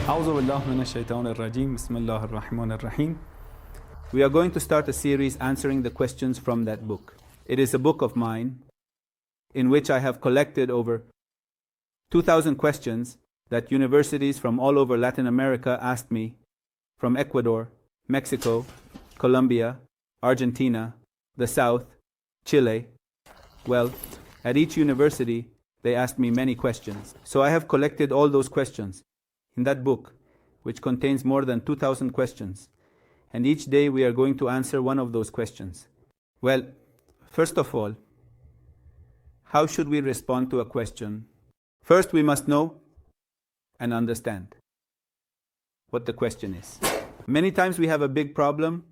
أعوذ بالله من الشيطان الرجيم بسم الله الرحمن الرحيم. We are going to start a series answering the questions from that book. It is a book of mine in which I have collected over 2,000 questions that universities from all over Latin America asked me, from Ecuador, Mexico, Colombia, Argentina, the South, Chile. Well, at each university they asked me many questions. So I have collected all those questions in that book, which contains more than 2,000 questions. And each day we are going to answer one of those questions. Well, first of all, how should we respond to a question? First, we must know and understand what the question is. Many times we have a big problem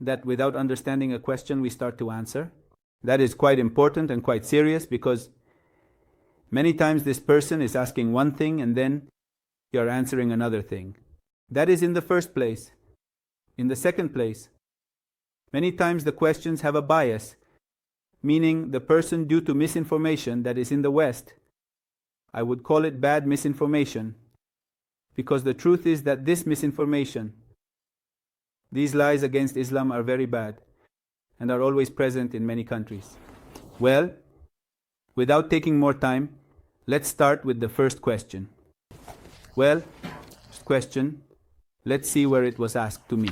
that without understanding a question we start to answer. That is quite important and quite serious, because many times this person is asking one thing and then you are answering another thing. That is in the first place. In the second place, many times the questions have a bias, meaning the person, due to misinformation that is in the West, I would call it bad misinformation, because the truth is that this misinformation, these lies against Islam are very bad and are always present in many countries. Well, without taking more time, let's start with the first question. Well, first question, let's see where it was asked to me.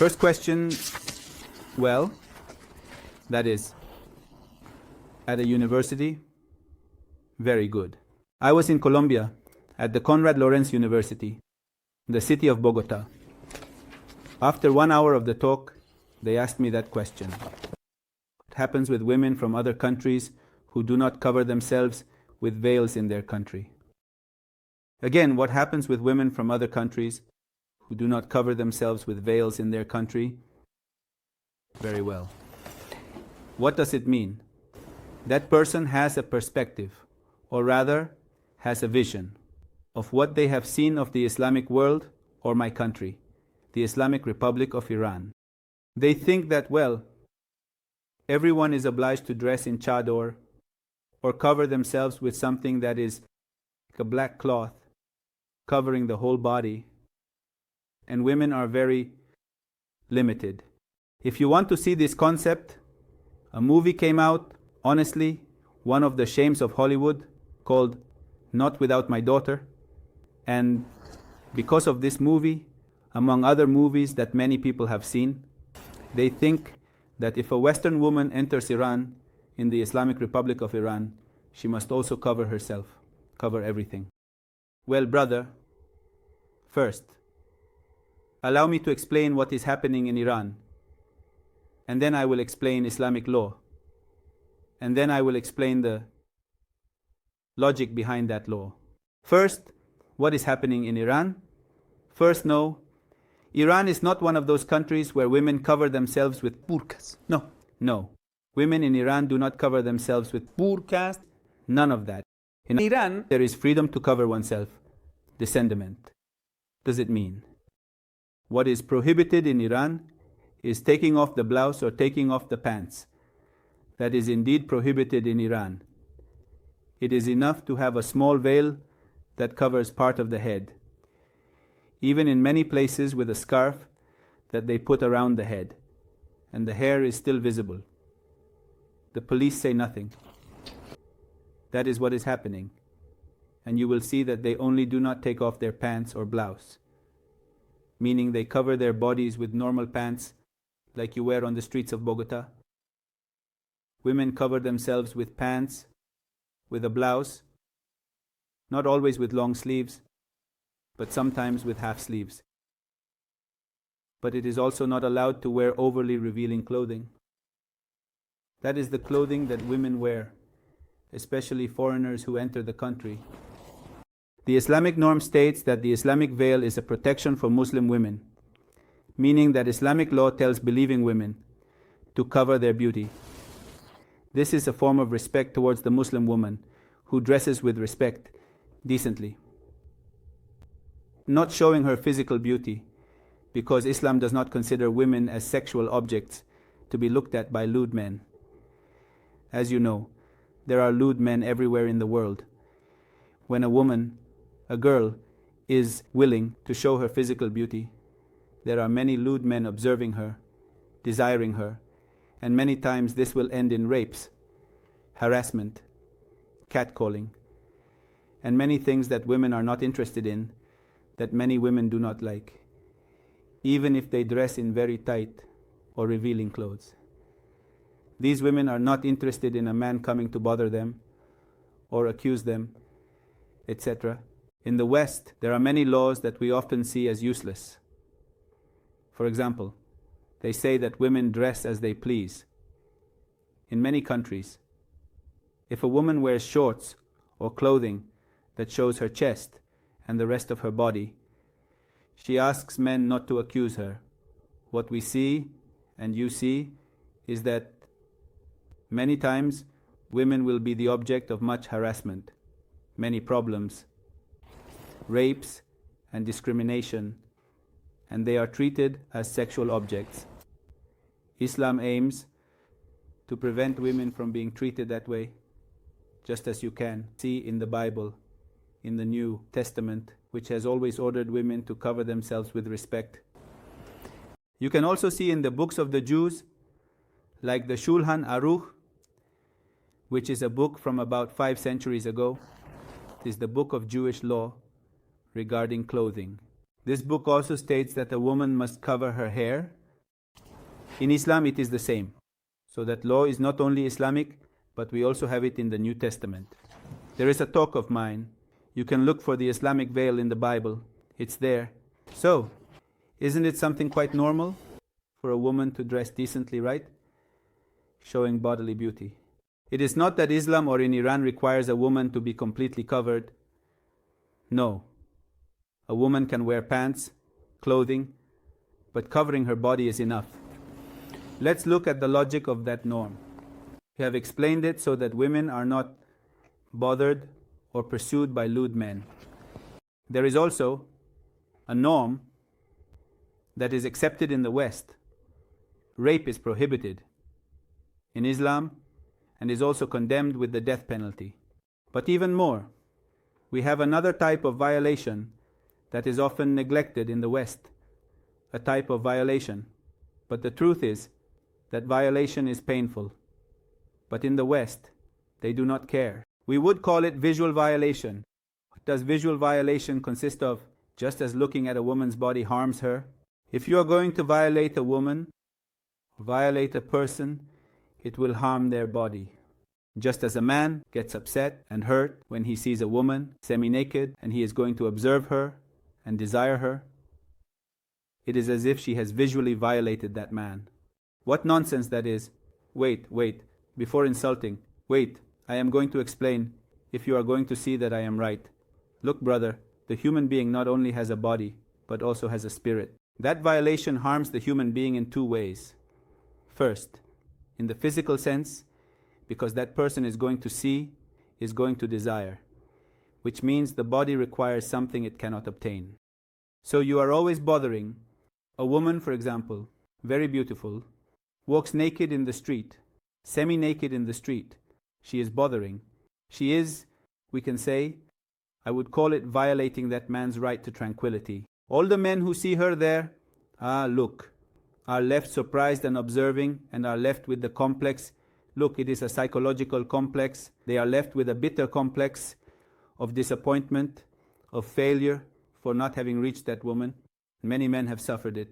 First question, well, that is, at a university, very good. I was in Colombia, at the Conrad Lorenz University, in the city of Bogota. After 1 hour of the talk, they asked me that question. What happens with women from other countries who do not cover themselves with veils in their country? Again, what happens with women from other countries who do not cover themselves with veils in their country? Very well. What does it mean? That person has a perspective, or rather, has a vision of what they have seen of the Islamic world or my country, the Islamic Republic of Iran. They think that, well, everyone is obliged to dress in chador or cover themselves with something that is like a black cloth covering the whole body, and women are very limited. If you want to see this concept, a movie came out, honestly, one of the shames of Hollywood, called Not Without My Daughter. And because of this movie, among other movies that many people have seen, they think that if a Western woman enters Iran, in the Islamic Republic of Iran, she must also cover herself, cover everything. Well, brother, first, allow me to explain what is happening in Iran, and then I will explain Islamic law, and then I will explain the logic behind that law. First, what is happening in Iran? First, no, Iran is not one of those countries where women cover themselves with burqas. No. Women in Iran do not cover themselves with burqas, none of that. In Iran, there is freedom to cover oneself. The sentiment. What does it mean? What is prohibited in Iran is taking off the blouse or taking off the pants. That is indeed prohibited in Iran. It is enough to have a small veil that covers part of the head, even in many places with a scarf that they put around the head, and the hair is still visible. The police say nothing. That is what is happening. And you will see that they only do not take off their pants or blouse, meaning they cover their bodies with normal pants like you wear on the streets of Bogota. Women cover themselves with pants, with a blouse, not always with long sleeves, but sometimes with half sleeves. But it is also not allowed to wear overly revealing clothing. That is the clothing that women wear, especially foreigners who enter the country. The Islamic norm states that the Islamic veil is a protection for Muslim women, meaning that Islamic law tells believing women to cover their beauty. This is a form of respect towards the Muslim woman who dresses with respect, decently, not showing her physical beauty, because Islam does not consider women as sexual objects to be looked at by lewd men. As you know, there are lewd men everywhere in the world. When a woman, a girl, is willing to show her physical beauty, there are many lewd men observing her, desiring her, and many times this will end in rapes, harassment, catcalling, and many things that women are not interested in, that many women do not like, even if they dress in very tight or revealing clothes. These women are not interested in a man coming to bother them or accuse them, etc. In the West, there are many laws that we often see as useless. For example, they say that women dress as they please. In many countries, if a woman wears shorts or clothing that shows her chest and the rest of her body, she asks men not to accuse her. What we see, and you see, is that many times women will be the object of much harassment, many problems, rapes and discrimination, and they are treated as sexual objects. Islam aims to prevent women from being treated that way, just as you can see in the Bible, in the New Testament, which has always ordered women to cover themselves with respect. You can also see in the books of the Jews, like the Shulchan Aruch, which is a book from about 5 centuries ago. It is the book of Jewish law regarding clothing. This book also states that a woman must cover her hair. In Islam it is the same. So that law is not only Islamic, but we also have it in the New Testament. There is a talk of mine. You can look for the Islamic veil in the Bible. It's there. So, isn't it something quite normal for a woman to dress decently, right? Showing bodily beauty. It is not that Islam or in Iran requires a woman to be completely covered. No. A woman can wear pants, clothing, but covering her body is enough. Let's look at the logic of that norm. We have explained it so that women are not bothered or pursued by lewd men. There is also a norm that is accepted in the West. Rape is prohibited in Islam and is also condemned with the death penalty. But even more, we have another type of violation that is often neglected in the West, a type of violation. But the truth is that violation is painful. But in the West, they do not care. We would call it visual violation. What does visual violation consist of? Just as looking at a woman's body harms her. If you are going to violate a woman, violate a person, it will harm their body. Just as a man gets upset and hurt when he sees a woman semi-naked and he is going to observe her and desire her, it is as if she has visually violated that man. What nonsense that is. Wait, before insulting, wait, I am going to explain if you are going to see that I am right. Look, brother, the human being not only has a body, but also has a spirit. That violation harms the human being in 2 ways. First, in the physical sense, because that person is going to see, is going to desire, which means the body requires something it cannot obtain. So you are always bothering. A woman, for example, very beautiful, walks naked in the street, semi-naked in the street. She is bothering. She is, we can say, I would call it violating that man's right to tranquility. All the men who see her there, look, are left surprised and observing and are left with the complex. Look, it is a psychological complex. They are left with a bitter complex of disappointment, of failure for not having reached that woman. Many men have suffered it.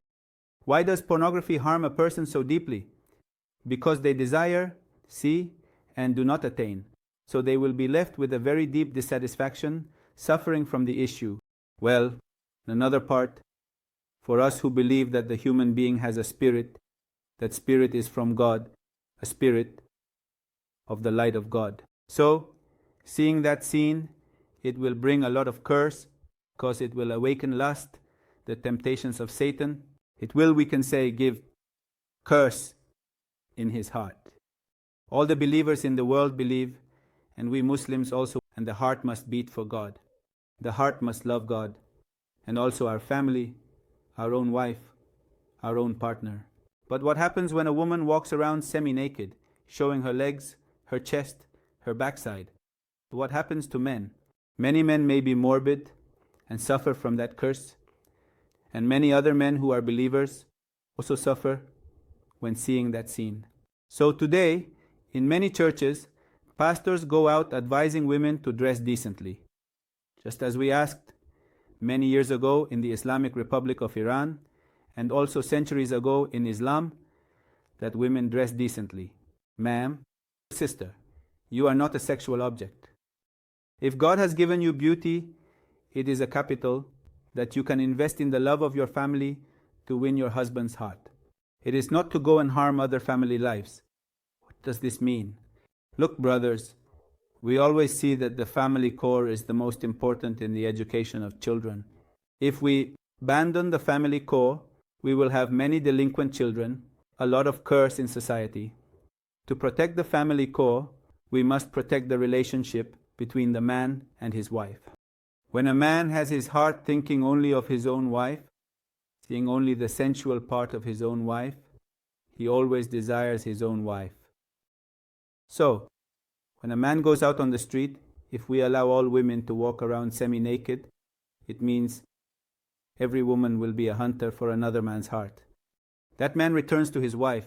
Why does pornography harm a person so deeply? Because they desire, see, and do not attain. So they will be left with a very deep dissatisfaction, suffering from the issue. Well, another part, for us who believe that the human being has a spirit, that spirit is from God, a spirit of the light of God. So, seeing that scene, it will bring a lot of curse, because it will awaken lust, the temptations of Satan. It will, we can say, give curse in his heart. All the believers in the world believe, and we Muslims also, and the heart must beat for God. The heart must love God, and also our family, our own wife, our own partner. But what happens when a woman walks around semi-naked, showing her legs, her chest, her backside? What happens to men? Many men may be morbid and suffer from that curse. And many other men who are believers also suffer when seeing that scene. So today, in many churches, pastors go out advising women to dress decently. Just as we asked many years ago in the Islamic Republic of Iran, and also centuries ago in Islam, that women dress decently. Ma'am, sister, you are not a sexual object. If God has given you beauty, it is a capital that you can invest in the love of your family to win your husband's heart. It is not to go and harm other family lives. What does this mean? Look, brothers, we always see that the family core is the most important in the education of children. If we abandon the family core, we will have many delinquent children, a lot of curse in society. To protect the family core, we must protect the relationship between the man and his wife. When a man has his heart thinking only of his own wife, seeing only the sensual part of his own wife, he always desires his own wife. So, when a man goes out on the street, if we allow all women to walk around semi-naked, it means every woman will be a hunter for another man's heart. That man returns to his wife,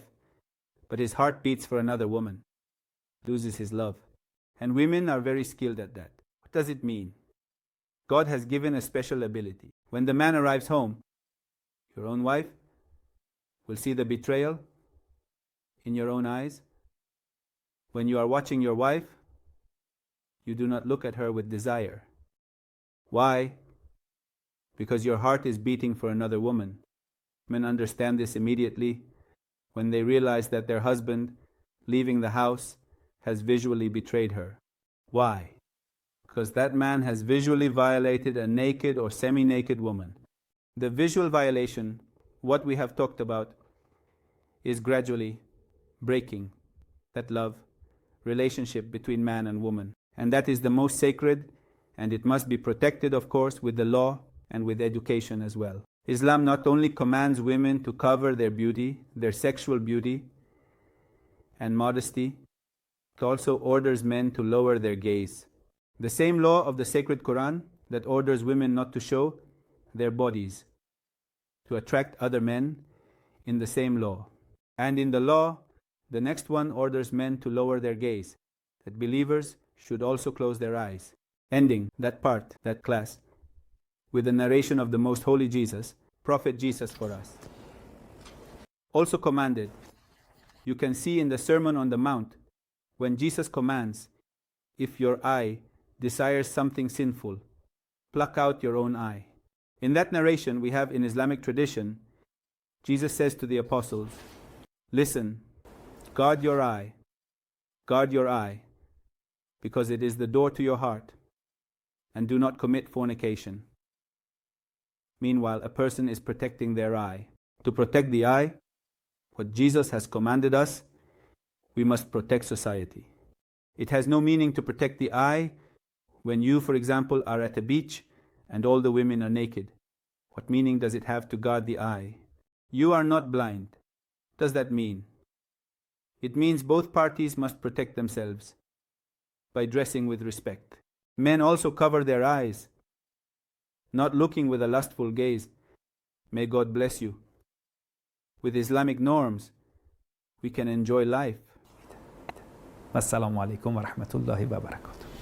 but his heart beats for another woman, loses his love. And women are very skilled at that. What does it mean? God has given a special ability. When the man arrives home, your own wife will see the betrayal in your own eyes. When you are watching your wife, you do not look at her with desire. Why? Because your heart is beating for another woman. Men understand this immediately when they realize that their husband, leaving the house, has visually betrayed her. Why? Because that man has visually violated a naked or semi-naked woman. The visual violation, what we have talked about, is gradually breaking that love relationship between man and woman. And that is the most sacred, and it must be protected, of course, with the law and with education as well. Islam not only commands women to cover their beauty, their sexual beauty and modesty, it also orders men to lower their gaze. The same law of the sacred Quran that orders women not to show their bodies to attract other men, in the same law. And in the law, the next one orders men to lower their gaze, that believers should also close their eyes. Ending that part, that class, with the narration of the Most Holy Jesus, Prophet Jesus for us. Also commanded, you can see in the Sermon on the Mount, when Jesus commands, if your eye desires something sinful, pluck out your own eye. In that narration we have in Islamic tradition, Jesus says to the apostles, listen, guard your eye, because it is the door to your heart, and do not commit fornication. Meanwhile, a person is protecting their eye. To protect the eye, what Jesus has commanded us, we must protect society. It has no meaning to protect the eye when you, for example, are at a beach and all the women are naked. What meaning does it have to guard the eye? You are not blind. What does that mean? It means both parties must protect themselves by dressing with respect. Men also cover their eyes, not looking with a lustful gaze. May God bless you. With Islamic norms, we can enjoy life. Assalamu alaikum wa rahmatullahi wa barakatuh.